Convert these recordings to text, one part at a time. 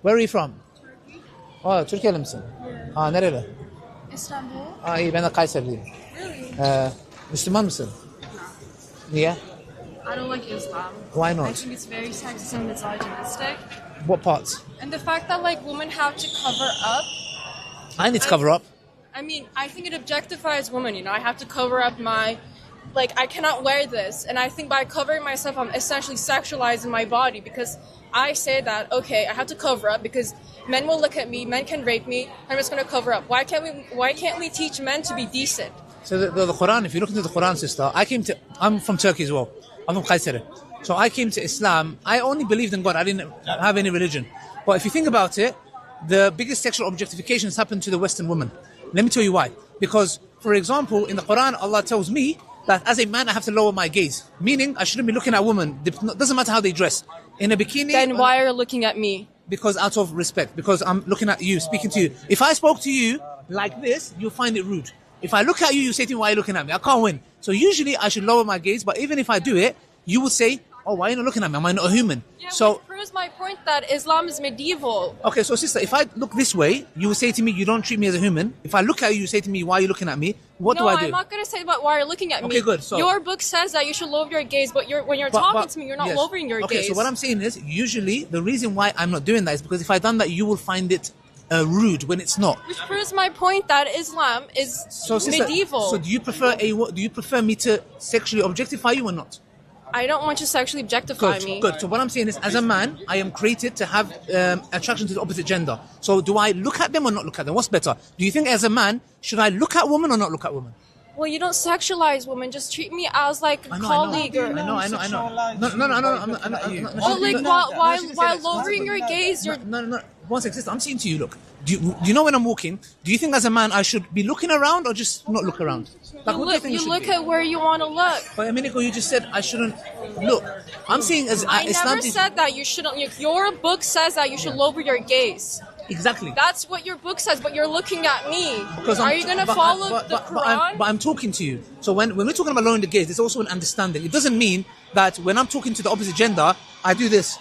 Where are you from? Türkiye'li misin? Nereli? İstanbul. İyi, ben de Kayserliyim. Really? Müslüman mısın? Niye? I don't like Islam. Why I not? think it's very sexist and misogynistic. What parts? And the fact that like women have to cover up. I need to cover up. I mean, I think it objectifies women, you know. I have to cover up my, like, I cannot wear this. And I think by covering myself, I'm essentially sexualizing my body because I say that, okay, I have to cover up because men will look at me, men can rape me, I'm just going to cover up. Why can't we teach men to be decent? So the Quran, if you look into the Quran, sister, I'm from Turkey as well. I'm from Kayseri. So I came to Islam. I only believed in God. I didn't have any religion. But if you think about it, the biggest sexual objectifications happen to the Western woman. Let me tell you why. Because, for example, in the Quran, Allah tells me that as a man, I have to lower my gaze. Meaning, I shouldn't be looking at women. It doesn't matter how they dress. In a bikini... Then why are you looking at me? Because out of respect. Because I'm looking at you, speaking to you. If I spoke to you like this, you'll find it rude. If I look at you, you say to me, why are you looking at me? I can't win. So usually, I should lower my gaze. But even if I do it, you will say, oh, why are you not looking at me? Am I not a human? Yeah, so which proves my point that Islam is medieval. Okay, so sister, if I look this way, you will say to me, you don't treat me as a human. If I look at you, you say to me, why are you looking at me? What do I do? No, I'm not going to say about why you're looking at me. Okay, good. So your book says that you should lower your gaze, but when you're talking to me, you're not yes. lowering your gaze. Okay, so what I'm saying is, usually, the reason why I'm not doing that is because if I done that, you will find it rude when it's not. Which proves my point that Islam is Sister, medieval. So do you prefer me to sexually objectify you or not? I don't want you to sexually objectify Good, me. good. So what I'm saying is, as a man, I am created to have attraction to the opposite gender. So do I look at them or not look at them? What's better? Do you think as a man, should I look at women or not look at women? Well, you don't sexualize women. Just treat me as like a colleague. I know. While lowering your gaze, you're... No. One second, sister, I'm saying to you, look. Do you know when I'm walking, do you think as a man I should be looking around or just not look around? Like, you look at where you want to look. But a minute ago you just said I shouldn't look. I'm saying as I Islam never said that you shouldn't. Your book says that you should lower your gaze. Exactly. That's what your book says, but you're looking at me. Because are you going to follow the Quran? But I'm talking to you. So when we're talking about lowering the gaze, there's also an understanding. It doesn't mean that when I'm talking to the opposite gender, I do this.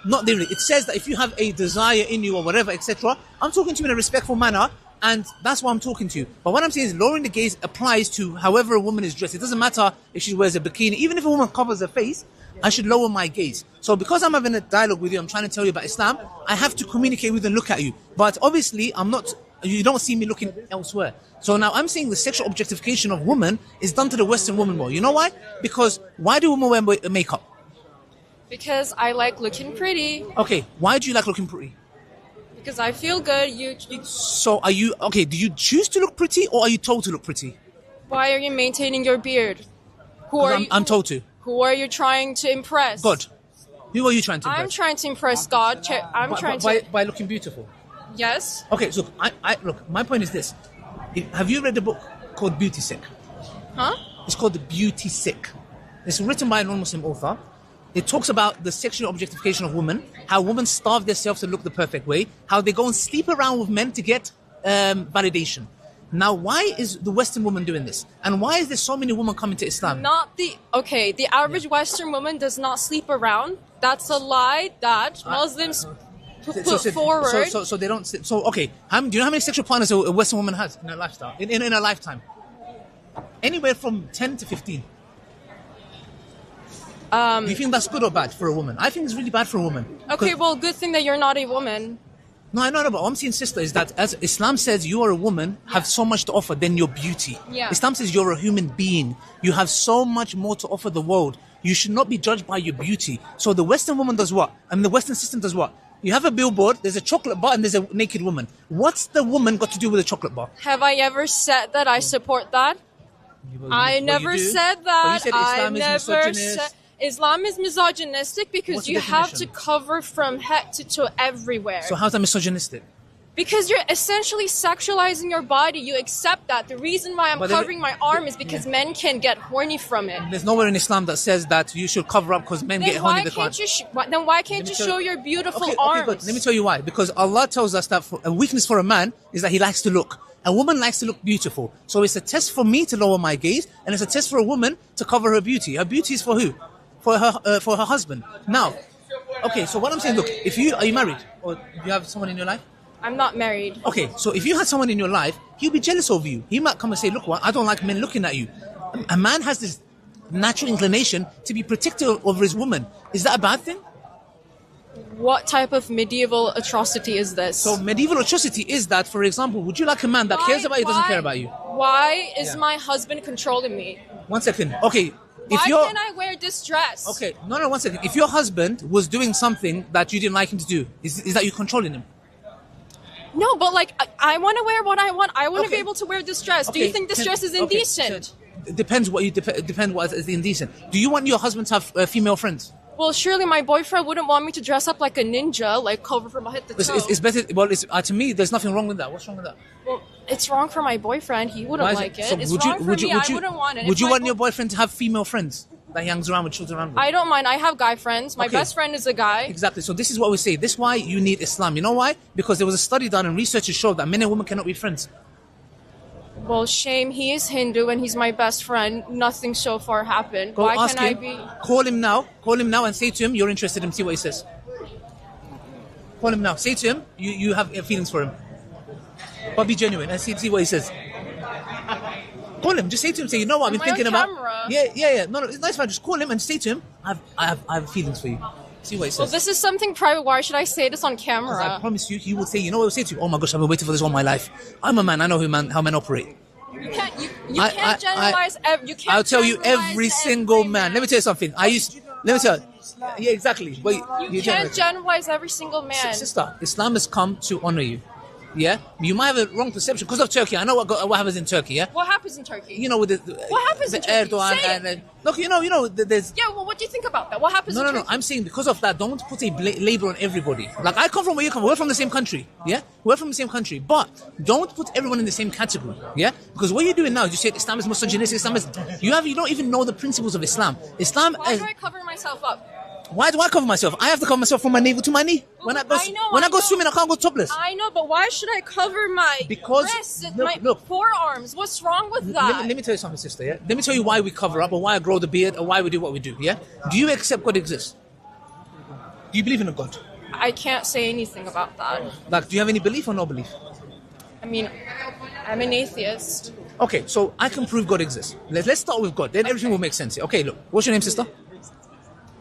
Not literally. It says that if you have a desire in you or whatever, etc., I'm talking to you in a respectful manner, and that's why I'm talking to you. But what I'm saying is lowering the gaze applies to however a woman is dressed. It doesn't matter if she wears a bikini. Even if a woman covers her face, I should lower my gaze. So because I'm having a dialogue with you, I'm trying to tell you about Islam, I have to communicate with and look at you. But obviously, you don't see me looking elsewhere. So now I'm saying the sexual objectification of women is done to the Western woman more. You know why? Because why do women wear makeup? Because I like looking pretty. Okay, why do you like looking pretty? Because I feel good. So are you, okay, do you choose to look pretty or are you told to look pretty? Why are you maintaining your beard? I'm told to. Who are you trying to impress? God. Who are you trying to impress? I'm trying to impress God. By looking beautiful? Yes. Okay, so look, my point is this. Have you read the book called Beauty Sick? Huh? It's called The Beauty Sick. It's written by a non-Muslim author. It talks about the sexual objectification of women, how women starve themselves to look the perfect way, how they go and sleep around with men to get validation. Now, why is the Western woman doing this? And why is there so many women coming to Islam? The average Western woman does not sleep around. That's a lie that Muslims put forward. So they don't. So okay, do you know how many sexual partners a Western woman has in her lifestyle? In a lifetime, anywhere from 10 to 15. Do you think that's good or bad for a woman? I think it's really bad for a woman. Okay, well, good thing that you're not a woman. No, I know, but what I'm saying, sister, is that as Islam says you are a woman, have so much to offer than your beauty. Yeah. Islam says you're a human being. You have so much more to offer the world. You should not be judged by your beauty. So the Western woman does what? I mean, the Western system does what? You have a billboard, there's a chocolate bar, and there's a naked woman. What's the woman got to do with a chocolate bar? Have I ever said that I support that? I never said that. But you said Islam is misogynist. Islam is misogynistic because you have to cover from head to toe everywhere. So how's that misogynistic? Because you're essentially sexualizing your body. You accept that. The reason why I'm covering my arm is because men can get horny from it. There's nowhere in Islam that says that you should cover up because men get horny. Then why can't you show your beautiful arms? Okay, good. Let me tell you why. Because Allah tells us that a weakness for a man is that he likes to look. A woman likes to look beautiful. So it's a test for me to lower my gaze, and it's a test for a woman to cover her beauty. Her beauty is for who? For her husband. Now, Okay, so what I'm saying, look, are you married or do you have someone in your life? I'm not married. Okay, so if you had someone in your life, he'll be jealous of you. He might come and say, look, I don't like men looking at you. A man has this natural inclination to be protective of his woman. Is that a bad thing? What type of medieval atrocity is this? So medieval atrocity is that, for example, would you like a man that cares about you, doesn't care about you? Why is my husband controlling me? 1 second. Okay. Why can't I wear this dress? Okay, no, 1 second. If your husband was doing something that you didn't like him to do, is that you controlling him? No, but like, I want to wear what I want. I want to be able to wear this dress. Do you think this dress is indecent? Depends what is indecent. Do you want your husband to have female friends? Well, surely my boyfriend wouldn't want me to dress up like a ninja, like cover from head to toe. It's better. Well, to me, there's nothing wrong with that. What's wrong with that? Well, it's wrong for my boyfriend. He wouldn't like it. So it's wrong for me. I wouldn't want it. Would you want your boyfriend to have female friends that he hangs around with, children around with? I don't mind. I have guy friends. My best friend is a guy. Exactly. So this is what we say. This is why you need Islam. You know why? Because there was a study done and researchers showed that men and women cannot be friends. Well, shame. He is Hindu and he's my best friend. Nothing so far happened. Why can't I be? Call him now and say to him you're interested in him. See what he says. Call him now. Say to him you have feelings for him. But be genuine and see what he says. Call him. Just say to him. Say, you know what I've been thinking about. Yeah. No, it's nice, man. Just call him and say to him, I have feelings for you. See what he says. Well, this is something private. Why should I say this on camera? I promise you, he will say, you know what he'll say to you? Oh my gosh, I've been waiting for this all my life. I'm a man. I know how men operate. You can't generalize. You can't. I'll tell you, every single man. Let me tell you something. Let me tell you. Yeah, exactly. But you can't generalize every single man. Sister, Islam has come to honor you. Yeah, you might have a wrong perception because of Turkey. I know what happens in Turkey. Yeah, what happens in Turkey? You know, with what happens in Turkey? Erdogan and look, you know, there's. Yeah, well, what do you think about that? What happens? No. I'm saying because of that, don't put a label on everybody. Like I come from where you come from. We're from the same country. Yeah, we're from the same country, but don't put everyone in the same category. Yeah, because what you're doing now is you say Islam is misogynistic. Islam is you don't even know the principles of Islam. Why do I cover myself up? Why do I cover myself? I have to cover myself from my navel to my knee. When I go swimming, I can't go topless. I know, but why should I cover my breasts, my forearms? What's wrong with that? Let me tell you something, sister. Yeah, let me tell you why we cover up, or why I grow the beard, or why we do what we do. Yeah, do you accept God exists? Do you believe in a God? I can't say anything about that. Like, do you have any belief or no belief? I mean, I'm an atheist. Okay, so I can prove God exists. Let's start with God. Then everything will make sense. Okay, look, what's your name, sister?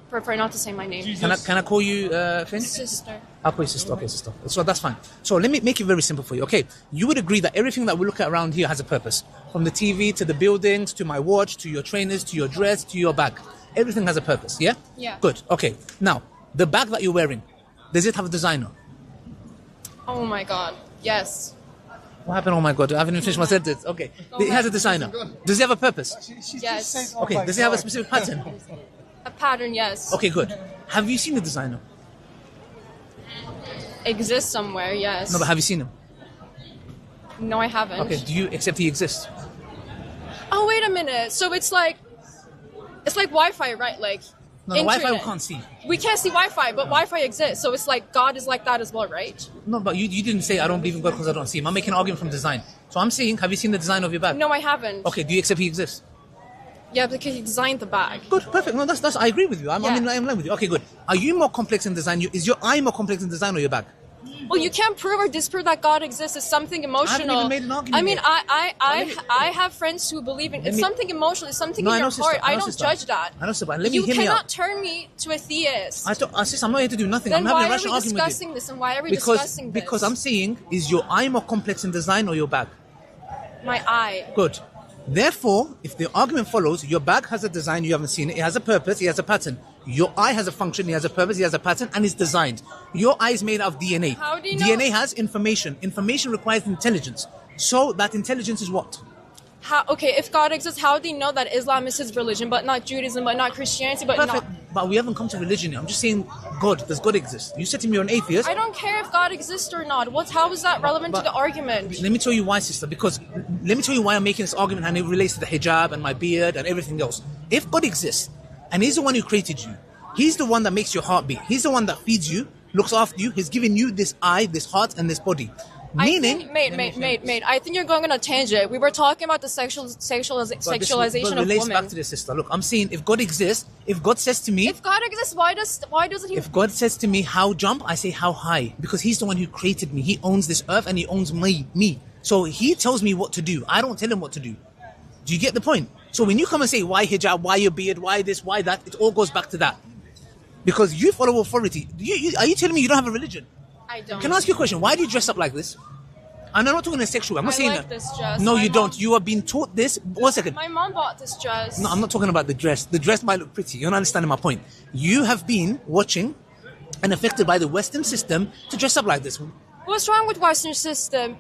Prefer not to say my name. Can I call you Finn? Sister. I'll call you sister. Okay, sister. So that's fine. So let me make it very simple for you. Okay, you would agree that everything that we look at around here has a purpose. From the TV to the buildings to my watch to your trainers to your dress to your bag. Everything has a purpose. Yeah. Yeah. Good. Okay. Now the bag that you're wearing, does it have a designer? Oh my God. Yes. What happened? Oh my God! I haven't even finished my sentence. Okay. It has a designer. Does it have a purpose? Yes. Okay. Does it have a specific pattern? A pattern, yes. Okay, good. Have you seen the designer? Exists somewhere, yes. No, but have you seen him? No, I haven't. Okay, do you accept he exists? Oh, wait a minute. So it's like Wi-Fi, right? Like no, Wi-Fi we can't see. We can't see Wi-Fi, but Wi-Fi exists. So it's like God is like that as well, right? No, but you didn't say I don't believe in God because I don't see him. I'm making an argument from design. So I'm saying, have you seen the design of your bag? No, I haven't. Okay, do you accept he exists? Yeah, because he designed the bag. Good, perfect. No, that's. I agree with you. I'm in line with you. Okay, good. Are you more complex in design? Is your eye more complex in design or your bag? Well, you can't prove or disprove that God exists. It's something emotional. I haven't even made an argument. I mean, I have friends who believe in it's something emotional. It's something in your heart. I don't judge that. I know, sister, but let me hear me out. You cannot turn me to a theist. Sister, I'm not here to do nothing. Then I'm having a why rational are we argument with you. discussing this? And why are we discussing this? Because I'm saying, is your eye more complex in design or your bag? My eye. Good. Therefore, if the argument follows, your bag has a design, you haven't seen it, it has a purpose, it has a pattern. Your eye has a function, it has a purpose, it has a pattern, and it's designed. Your eye is made out of DNA. How do you know? DNA has information. Information requires intelligence. So that intelligence is what? Okay, if God exists, how do you know that Islam is his religion, but not Judaism, but not Christianity, but Perfect. But we haven't come to religion yet. I'm just saying, God. Does God exist? You said to me you're an atheist. I don't care if God exists or not. How is that relevant to the argument? Let me tell you why, sister. Because let me tell you why I'm making this argument, and it relates to the hijab and my beard and everything else. If God exists, and he's the one who created you, he's the one that makes your heart beat. He's the one that feeds you, looks after you. He's given you this eye, this heart, and this body. Meaning, mate, I think you're going on a tangent. We were talking about the sexualization but of relates women. back to this, sister. Look, I'm saying if God exists, if God says to me, If God exists, why doesn't he? if God says to me, how jump, I say how high, because He's the one who created me. He owns this earth and He owns me. So He tells me what to do. I don't tell Him what to do. Do you get the point? So when you come and say why hijab, why your beard, why this, why that, it all goes back to that. Because you follow authority. Are you telling me you don't have a religion? I don't. Can I ask you a question? Why do you dress up like this? And I'm not talking in a sexual way. I'm not saying like that. this dress. No, My you mom- don't. You are being taught this. 1 second. My mom bought this dress. No, I'm not talking about the dress. The dress might look pretty. You're not understanding my point. You have been watching and affected by the Western system to dress up like this. What's wrong with Western system?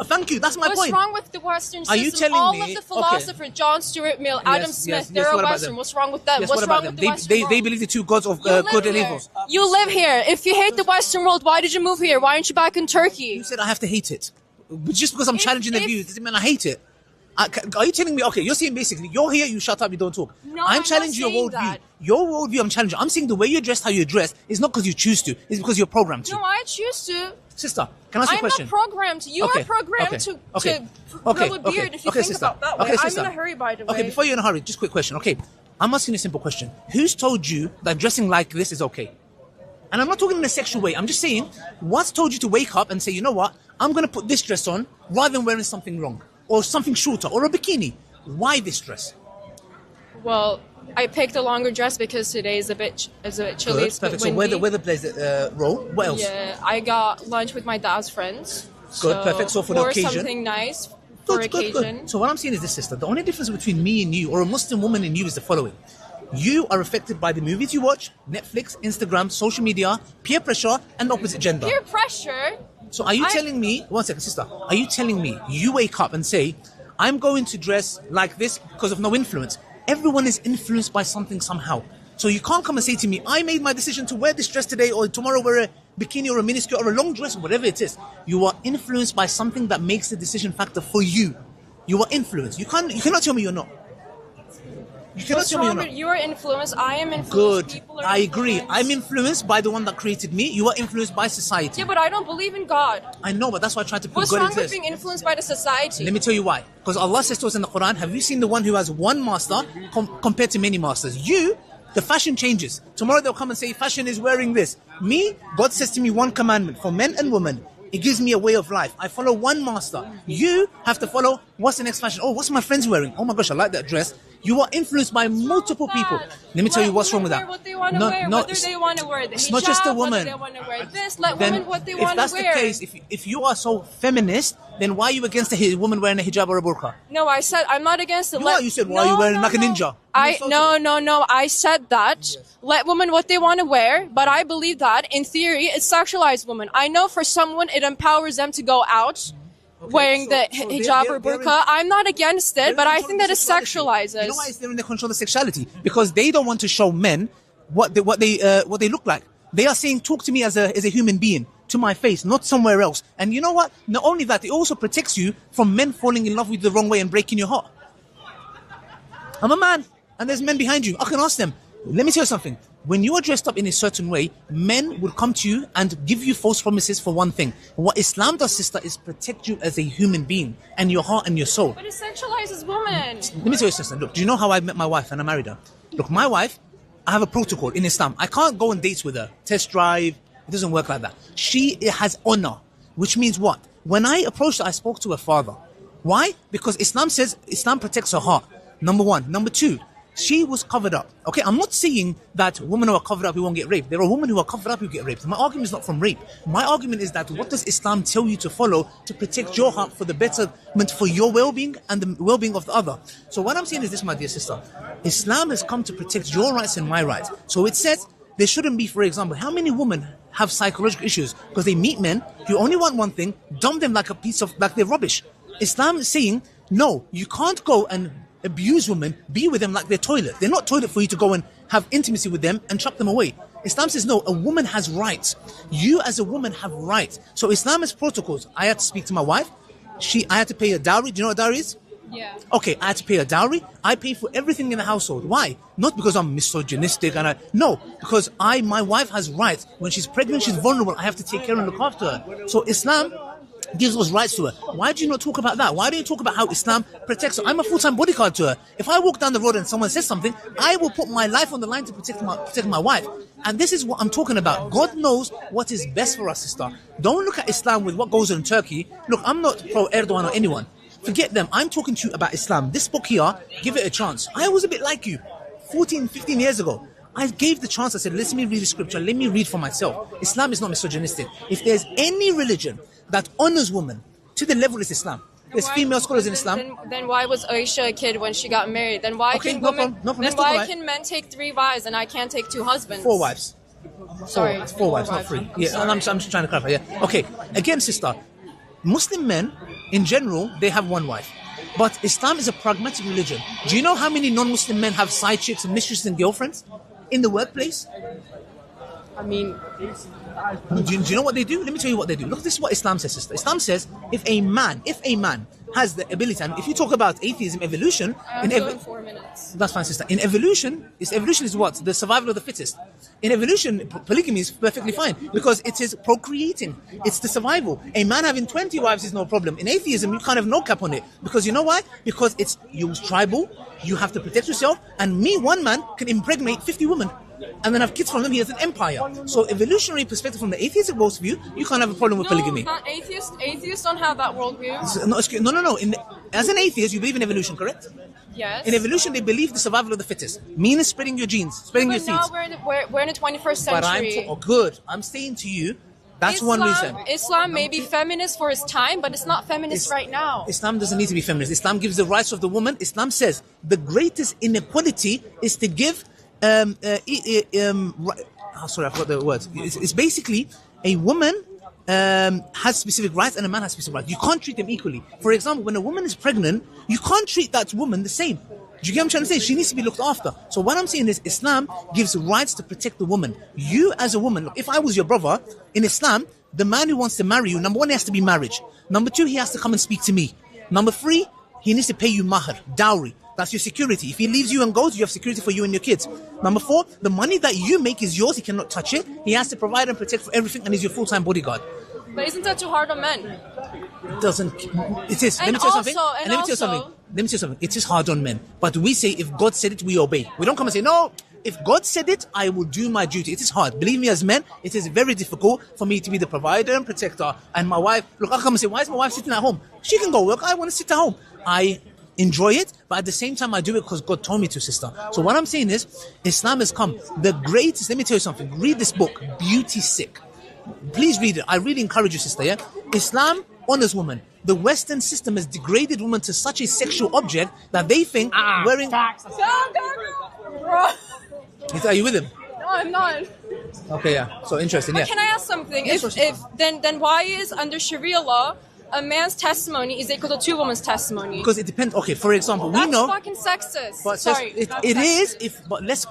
Thank you. That's my What's point. wrong with the Western system? Are you telling All me- of the philosophers, John Stuart Mill, Adam Smith, they're what about Western. them? What's wrong with them? Yes, What's what about wrong them? with the Western world? They believe the two gods of You live good and here. evil. You live here. If you hate the Western world, why did you move here? Why aren't you back in Turkey? You said I have to hate it. But just because I'm challenging the if- views doesn't mean I hate it. Are you telling me, okay, you're saying basically, you're here, you shut up, you don't talk. No, I'm I'm challenging not your saying worldview. that. Your worldview, I'm challenging. I'm saying the way you're dressed, how you're dressed, is not because you choose to, it's because you're programmed to. No, I choose to. Sister, can I ask you a I'm question? not programmed. You are programmed to grow a beard if you think sister. about that way. Okay, I'm sister. in a hurry, by the way. Okay, before you're in a hurry, just a quick question. Okay, I'm asking you a simple question. Who's told you that dressing like this is okay? And I'm not talking in a sexual way. I'm just saying, what's told you to wake up and say, you know what? I'm going to put this dress on rather than wearing something wrong or something shorter or a bikini. Why this dress? Well, I picked a longer dress because today is a bit chilly. Good, It's a bit perfect. So windy. weather plays the role. What else? Yeah, I got lunch with my dad's friends. Good, perfect. So for the wore occasion. something nice for occasion. Good. So what I'm saying is this, sister. The only difference between me and you, or a Muslim woman and you, is the following. You are affected by the movies you watch, Netflix, Instagram, social media, peer pressure, and the opposite gender. Peer pressure. So are you telling me, 1 second, sister, are you telling me you wake up and say, I'm going to dress like this because of no influence? Everyone is influenced by something somehow. So you can't come and say to me, I made my decision to wear this dress today, or tomorrow wear a bikini or a miniskirt or a long dress, or whatever it is. You are influenced by something that makes the decision factor for you. You are influenced. You cannot tell me you're not. You cannot What's tell me you're wrong not. with you are influenced? I am influenced. Good. People are I agree. influenced. I'm influenced by the one that created me. You are influenced by society. Yeah, but I don't believe in God. I know, but that's why I try to put What's God wrong into with this. being influenced by the society? Let me tell you why. Because Allah says to us in the Quran, have you seen the one who has one master compared to many masters? You, the fashion changes. Tomorrow they'll come and say, fashion is wearing this. Me, God says to me one commandment for men and women. It gives me a way of life. I follow one master. You have to follow, what's the next fashion? Oh, what's my friends wearing? Oh my gosh, I like that dress. You are influenced by multiple people. Let me tell you what's wrong with that. Let women wear what they want to wear. Whether they want to wear the it's hijab, not just the whether woman. they want to wear this. Let Then, women what they if want to that's wear. the case, if you are so feminist, then why are you against a woman wearing a hijab or a burqa? No, I said I'm not against it. You said, why are you wearing like a ninja? No. I said that. Let women what they want to wear, but I believe that in theory it sexualized women. I know for someone it empowers them to go out wearing the hijab or burqa. I'm not against it, but I think that it sexualizes. You know why they're in the control of sexuality? Because they don't want to show men what they look like. They are saying, talk to me as a human being, to my face, not somewhere else. And you know what? Not only that, it also protects you from men falling in love with you the wrong way and breaking your heart. I'm a man, and there's men behind you. I can ask them. Let me tell you something. When you are dressed up in a certain way, men will come to you and give you false promises for one thing. What Islam does, sister, is protect you as a human being and your heart and your soul. But it sexualizes women. Let me tell you, sister. Look, do you know how I met my wife and I married her? Look, my wife, I have a protocol in Islam. I can't go on dates with her, test drive. It doesn't work like that. She has honor, which means what? When I approached her, I spoke to her father. Why? Because Islam says Islam protects her heart. Number one. Number two, she was covered up. Okay, I'm not saying that women who are covered up who won't get raped. There are women who are covered up who get raped. My argument is not from rape. My argument is that what does Islam tell you to follow to protect your heart for the betterment for your well-being and the well-being of the other? So what I'm saying is this, my dear sister. Islam has come to protect your rights and my rights. So it says there shouldn't be, for example, how many women have psychological issues because they meet men who only want one thing, dump them like they're rubbish. Islam is saying, no, you can't go and abuse women, be with them like they're toilet. They're not toilet for you to go and have intimacy with them and chuck them away. Islam says, no, a woman has rights. You as a woman have rights. So Islam has protocols. I had to speak to my wife. I had to pay a dowry. Do you know what dowry is? Yeah. Okay, I had to pay a dowry. I pay for everything in the household. Why? Not because I'm misogynistic no, because my wife has rights. When she's pregnant, she's vulnerable. I have to take care and look after her. So Islam gives those rights to her. Why do you not talk about that? Why don't you talk about how Islam protects her? I'm a full-time bodyguard to her. If I walk down the road and someone says something, I will put my life on the line to protect my wife. And this is what I'm talking about. God knows what is best for us, sister. Don't look at Islam with what goes on in Turkey. Look, I'm not pro-Erdogan or anyone. Forget them. I'm talking to you about Islam. This book here, give it a chance. I was a bit like you 14, 15 years ago. I gave the chance. I said, let me read the scripture. Let me read for myself. Islam is not misogynistic. If there's any religion that honors women to the level is Islam. There's female scholars in Islam. Then why was Aisha a kid when she got married? Then why can women? Then why can men take 3 wives and I can't take 2 husbands? 4 wives. Sorry, it's 4 wives, not 3. Yeah, and I'm just trying to clarify. Yeah. Okay. Again, sister, Muslim men in general they have 1 wife, but Islam is a pragmatic religion. Do you know how many non-Muslim men have side chicks and mistresses and girlfriends in the workplace? I mean, do you know what they do? Let me tell you what they do. Look, this is what Islam says, sister. Islam says if a man has the ability, and if you talk about atheism, evolution, in 4 minutes. That's fine, sister. In evolution is what? The survival of the fittest. In evolution, polygamy is perfectly fine because it is procreating. It's the survival. A man having 20 wives is no problem. In atheism, you can't have no cap on it because you know why? Because it's tribal. You have to protect yourself, and one man can impregnate 50 women. And then have kids from them. He has an empire. So evolutionary perspective from the atheistic worldview, you can't have a problem with polygamy. No, not atheists. Atheists don't have that worldview. No. As an atheist, you believe in evolution, correct? Yes. In evolution, they believe the survival of the fittest. Meaning spreading your genes, spreading your seeds. But now we're in the 21st century. But good. I'm saying to you, that's one reason. Islam may be feminist for its time, but it's not feminist right now. Islam doesn't need to be feminist. Islam gives the rights of the woman. Islam says the greatest inequality is to give sorry, I forgot the word. It's basically a woman has specific rights and a man has specific rights. You can't treat them equally. For example, when a woman is pregnant, you can't treat that woman the same. Do you get what I'm trying to say? She needs to be looked after. So what I'm saying is Islam gives rights to protect the woman. You as a woman, look, if I was your brother, in Islam, the man who wants to marry you, number 1, he has to be married. Number 2, he has to come and speak to me. Number 3, he needs to pay you mahr, dowry. That's your security. If he leaves you and goes, you have security for you and your kids. Number 4, the money that you make is yours. He cannot touch it. He has to provide and protect for everything, and he's your full-time bodyguard. But isn't that too hard on men? It doesn't. It is. Let me tell you something. It is hard on men. But we say, if God said it, we obey. We don't come and say, no, if God said it, I will do my duty. It is hard. Believe me, as men, it is very difficult for me to be the provider and protector. And my wife, look, I come and say, why is my wife sitting at home? She can go work. I want to sit at home. I enjoy it, but at the same time I do it because God told me to, sister. So what I'm saying is, Islam has come. The greatest, let me tell you something. Read this book, Beauty Sick. Please read it. I really encourage you, sister, yeah? Islam honors women. The Western system has degraded women to such a sexual object that they think wearing... Go. Are you with him? No, I'm not. Okay, yeah. So interesting, but yeah. Can I ask something? Yes, Then why is under Sharia law a man's testimony is equal to 2 women's testimony? Because it depends. Okay, for example, That's we know... fucking sexist. But Sorry. it is, but let's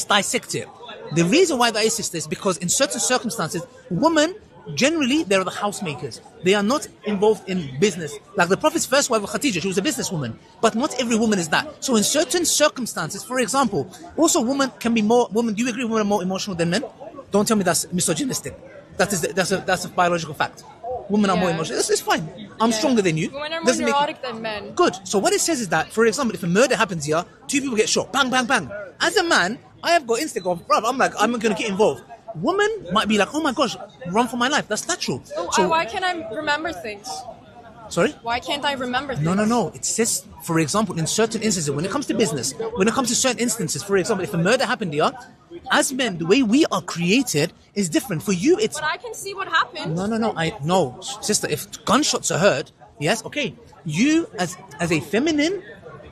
dissect it. The reason why that is, sister, is because in certain circumstances, women, generally, they're the housemakers. They are not involved in business. Like the Prophet's first wife, Khadijah, she was a businesswoman. But not every woman is that. So in certain circumstances, for example, also women can be more... Do you agree women are more emotional than men? Don't tell me that's misogynistic. That's a biological fact. Women are more emotional. It's fine. I'm stronger than you. Women are more neurotic than men. Good. So what it says is that, for example, if a murder happens here, 2 people get shot. Bang, bang, bang. As a man, I have got instinct of, bruv, I'm not going to get involved. Women might be like, oh my gosh, run for my life. That's natural. So why can't I remember things? Sorry? Why can't I remember things? No. It says, for example, in certain instances, when it comes to business, when it comes to certain instances, for example, if a murder happened here, as men, the way we are created is different. For you, it's... But I can see what happened. No, sister, if gunshots are heard, yes, okay. You, as a feminine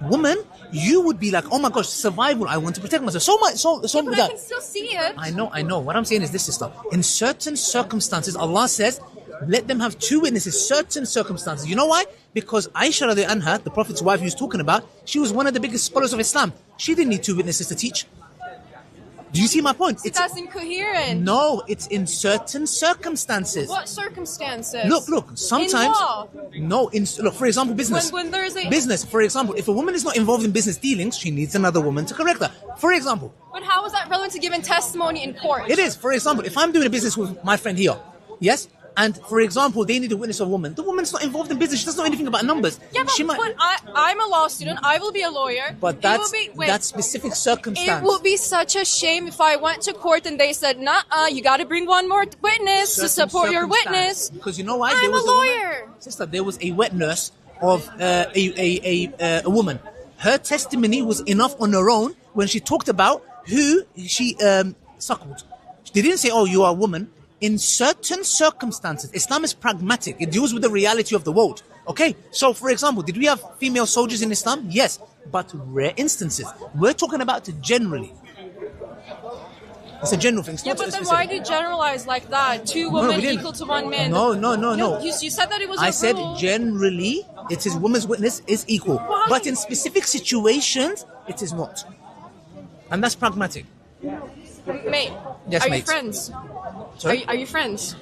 woman, you would be like, oh my gosh, survival, I want to protect myself. So but with I that. can still see it. I know. What I'm saying is this, sister. In certain circumstances, Allah says, let them have 2 witnesses, certain circumstances. You know why? Because Aisha radiallahu anha, the Prophet's wife he was talking about, she was one of the biggest scholars of Islam. She didn't need 2 witnesses to teach. Do you see my point? That's incoherent. No, it's in certain circumstances. What circumstances? Look. Sometimes. In law. No. Look. For example, business. When there is a business. For example, if a woman is not involved in business dealings, she needs another woman to correct her. For example. But how is that relevant to giving testimony in court? It is. For example, if I'm doing a business with my friend here, yes, and for example, they need a witness of a woman. The woman's not involved in business. She doesn't know anything about numbers. Yeah, but I'm a law student. I will be a lawyer. But that specific circumstance. It would be such a shame if I went to court and they said, "Nah, you got to bring one more witness to support your witness." Because you know why? I'm There was a lawyer. Sister, there was a wet nurse of a woman. Her testimony was enough on her own when she talked about who she suckled. They didn't say, "Oh, you are a woman." In certain circumstances, Islam is pragmatic. It deals with the reality of the world. Okay, so for example, did we have female soldiers in Islam? Yes, but rare instances. We're talking about generally. It's a general thing. Yeah, but then why do you generalize like that? Two women equal to one man. No. You said that it was I a said rule. generally, it is woman's witness is equal. Why? But in specific situations, it is not. And that's pragmatic. Mate, Yes, are mate. you friends? Sorry? Are you friends?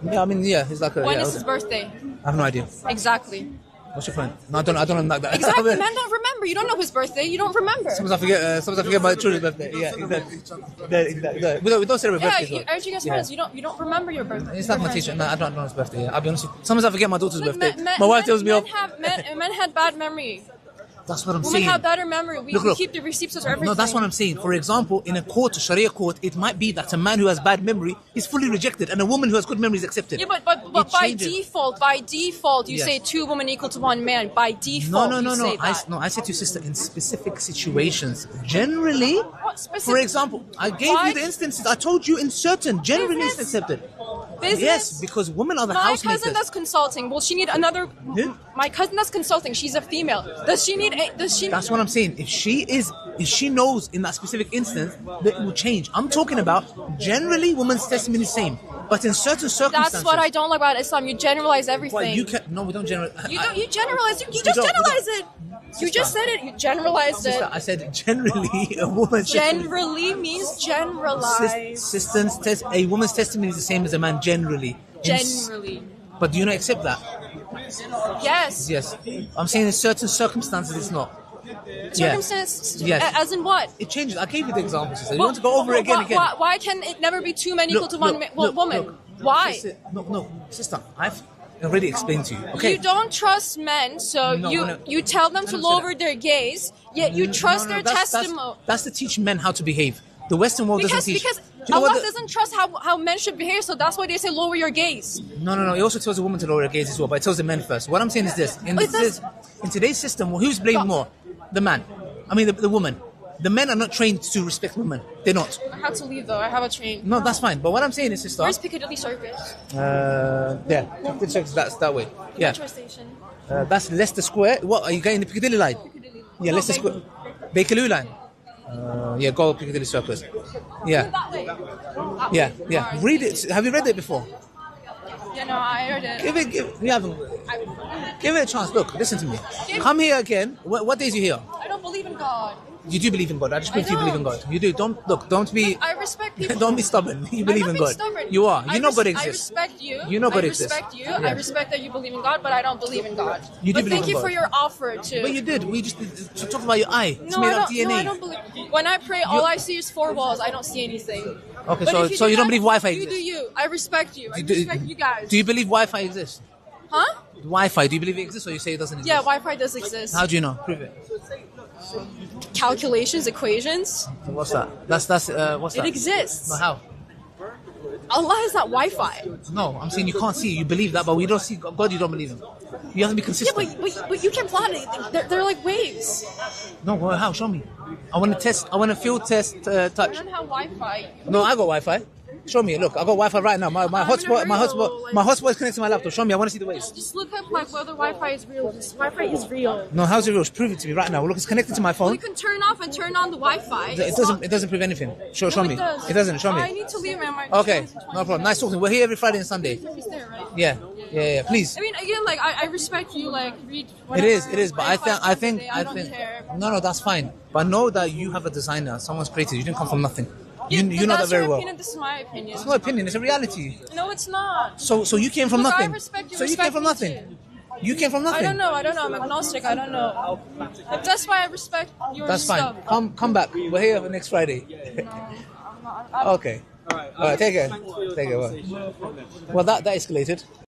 Yeah, I mean, yeah, it's like a... When yeah, is his birthday? I have no idea. Exactly. What's your friend? No, I don't know like that. Exactly. Men don't remember. You don't know his birthday. You don't remember. Sometimes I forget my children's birthday. Yeah, exactly. We don't celebrate Yeah, birthdays. aren't you guys friends? You don't remember your birthday. It's like my teacher. No, I don't know his birthday. Yeah. I'll be honest with you. Sometimes I forget my daughter's Look, birthday. My wife tells me off. Men had bad memory. That's what I'm Women saying. have better memory. We Look. keep the receipts of everything. No, that's what I'm saying. For example, in a court, a Sharia court, it might be that a man who has bad memory is fully rejected and a woman who has good memory is accepted. Yeah, but by default, you Yes. say two women equal to one man. By default, No. you say that. I said to your sister, in specific situations, generally, What specific- for example, I gave Why? you the instances. I told you in certain, generally it's Business. accepted. Business? Yes, because women are the My housemakers. cousin that's consulting. Will she need another? Who? My cousin that's consulting. She's a female. Does she need? That's what I'm saying. If she knows in that specific instance, that it will change. I'm talking about generally women's testimony is same, but in certain circumstances. That's what I don't like about Islam. You generalize everything. Well, you can no, we don't generalize. You generalize. You just don't. generalize it. You Sister. just said it. You generalized it. Sister, I said generally a woman's testimony. Generally means generalize. A woman's testimony is the same as a man generally. Generally. But do you not accept that? Yes. Yes. I'm saying in certain circumstances it's not. Circumstances. Yes. As in what? It changes. I gave you the example, sister. You want to go over it again? Why can it never be two men equal to one look, woman? look. Why? No, sister. I've already explained to you. Okay. You don't trust men, so you tell them to lower their gaze, yet you trust their testimony. That's to teach men how to behave. The Western world doesn't teach. Because Do you know Allah what doesn't trust how men should behave, so that's why they say lower your gaze. No. It also tells a woman to lower her gaze as well, but it tells the men first. What I'm saying is this: in today's system, who's blamed more? The man. I mean, the woman. The men are not trained to respect women. They're not. I have to leave though. I have a train. No, that's fine. But what I'm saying is, sister. Where's Piccadilly Circus? Yeah, that's that way. Yeah, Metro station. that's Leicester Square. What are you getting the Piccadilly line? Piccadilly. Yeah, No, Leicester Square. Bakerloo line. Yeah, go Piccadilly Circus. Yeah, That way. yeah. Read it. Have you read it before? Yeah, no, I heard it. You haven't. Give it a chance. Look, listen to me. Come here again. What days are you here? I don't believe in God. You do believe in God. I just proved you believe in God. You do. Don't be. I respect people. Don't be stubborn. You believe in I'm not God. being stubborn. You are. You know God I exists. respect you. You know God I exists. respect you. Yeah. I respect that you believe in God, but I don't believe in God. You do but believe thank in you God. for your offer too. But you did. We just talked about your eye. It's No, made I of don't. DNA. No, I don't believe. When I pray, all I see is four walls. I don't see anything. Okay, But if so you don't that, believe Wi-Fi You exists? do you. I respect you. I You do- respect you guys. Do you believe Wi-Fi exists? Huh? Wi-Fi. Do you believe it exists, or you say it doesn't exist? Yeah, Wi-Fi does exist. How do you know? Prove it. Calculations, equations. So what's that? That's what's that? It exists. No, how? Allah is not Wi-Fi. No, I'm saying you can't see. You believe that, but we don't see God. You don't believe Him. You have to be Yeah, consistent. but you can plot it. They're like waves. No, well, how? Show me. I want to test. I want to field test I touch. don't have Wi-Fi. No, I got Wi-Fi. Show me. Look, I got Wi-Fi right now. My hotspot. My hotspot is connected to my laptop. Show me. I want to see the waves. Just look up like whether Wi-Fi is real. This Wi-Fi is real. No, how's it real? Prove it to me right now. Look, it's connected to my Well, phone. you can turn off and turn on the Wi-Fi. It doesn't. It doesn't prove anything. Show me. It doesn't. Show I me. need to leave, man. Okay, no problem. Nice talking. We're here every Friday and Sunday. He's there, right? Yeah. Please. I mean, again, like I respect you. Like read. It is. But I think. I don't care. No, that's fine. But know that you have a designer. Someone's created. You didn't come from nothing. You know that very well. Opinion, this is my opinion. It's not opinion. It's a reality. No, it's not. So you came from Look, nothing. I respect you. So you came from respect me nothing. too. You came from nothing. I don't know. I'm agnostic. I don't know. But that's why I respect your That's stuff. fine. Come back. We're here next Friday. No, I'm not. Okay. All right, take care. Thanks for your Take care. conversation. Well, that escalated.